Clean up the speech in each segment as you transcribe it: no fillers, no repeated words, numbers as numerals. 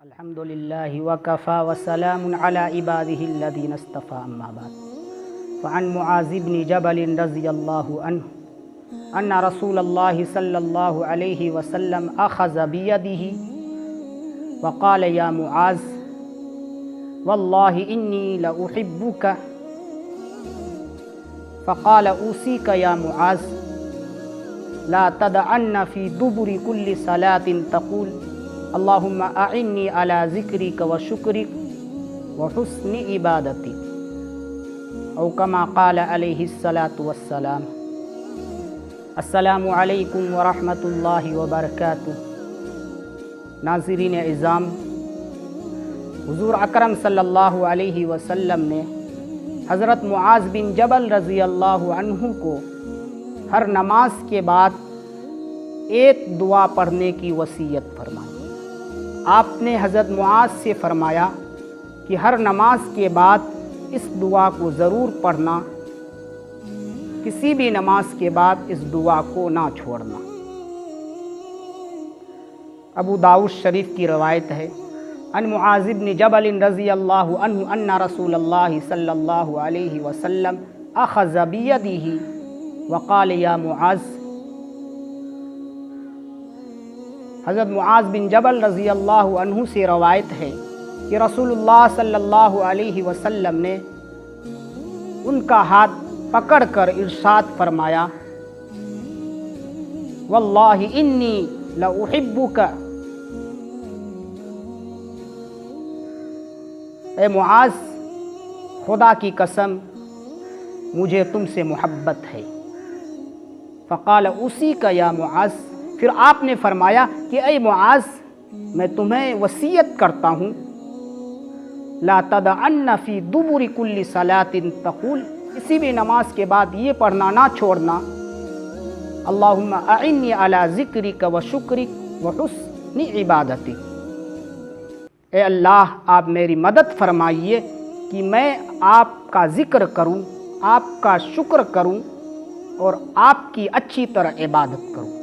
الحمد لله وكفى وسلام على عباده الذين اصطفى أما بعد فعن معاذ بن جبل رضي الله عنه أن رسول الله صلى الله عليه وسلم أخذ بيده وقال يا معاذ والله إني لأحبك فقال أوصيك يا معاذ لا تدعن في دبر كل صلاة تقول اللهم أعني على ذكرك وشكرك وحسن عبادتك أو كما قال عليه الصلاة والسلام۔ السلام علیکم ورحمۃ اللہ وبرکاتہ۔ ناظرین اعظام، حضور اکرم صلی اللہ علیہ وسلم نے حضرت معاذ بن جبل رضی اللہ عنہ کو ہر نماز کے بعد ایک دعا پڑھنے کی وصیت فرمائی۔ آپ نے حضرت معاذ سے فرمایا کہ ہر نماز کے بعد اس دعا کو ضرور پڑھنا، کسی بھی نماز کے بعد اس دعا کو نہ چھوڑنا۔ ابو داؤد شریف کی روایت ہے، ان معاذ بن جبل رضی اللہ عنہ ان رسول اللہ صلی اللہ علیہ وسلم اخذ بیدہ وقال یا معاذ۔ حضرت معاذ بن جبل رضی اللہ عنہ سے روایت ہے کہ رسول اللہ صلی اللہ علیہ وسلم نے ان کا ہاتھ پکڑ کر ارشاد فرمایا، واللہ انی لأحبک، اے معاذ خدا کی قسم مجھے تم سے محبت ہے۔ فقال اوصیک یا معاذ، پھر آپ نے فرمایا کہ اے معاذ میں تمہیں وصیت کرتا ہوں، لا تدعن فی دبر کل صلاۃ تقول، کسی بھی نماز کے بعد یہ پڑھنا نہ چھوڑنا، اللہم اعنی علی ذکرک و شکرک و حسن عبادتک، اے اللہ آپ میری مدد فرمائیے کہ میں آپ کا ذکر کروں، آپ کا شکر کروں اور آپ کی اچھی طرح عبادت کروں۔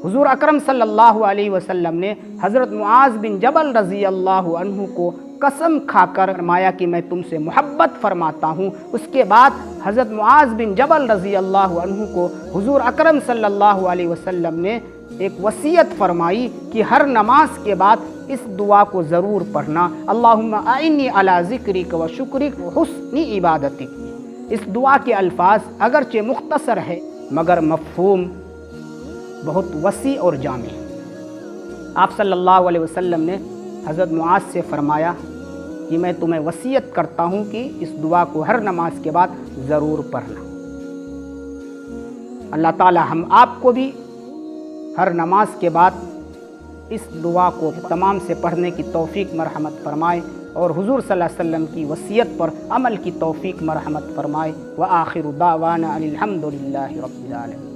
حضور اکرم صلی اللہ علیہ وسلم نے حضرت معاذ بن جبل رضی اللہ عنہ کو قسم کھا کر فرمایا کہ میں تم سے محبت فرماتا ہوں۔ اس کے بعد حضرت معاذ بن جبل رضی اللہ عنہ کو حضور اکرم صلی اللہ علیہ وسلم نے ایک وصیت فرمائی کہ ہر نماز کے بعد اس دعا کو ضرور پڑھنا، اللہم اعنی علی ذکرک و شکرک و حسن عبادتک۔ اس دعا کے الفاظ اگرچہ مختصر ہے مگر مفہوم بہت وسیع اور جامع ہے۔ آپ صلی اللہ علیہ وسلم نے حضرت معاذ سے فرمایا کہ میں تمہیں وصیت کرتا ہوں کہ اس دعا کو ہر نماز کے بعد ضرور پڑھنا۔ اللہ تعالی ہم آپ کو بھی ہر نماز کے بعد اس دعا کو تمام سے پڑھنے کی توفیق مرحمت فرمائے اور حضور صلی اللہ علیہ وسلم کی وصیت پر عمل کی توفیق مرحمت فرمائے۔ وآخر دعوانا ان الحمد للہ رب العالمین۔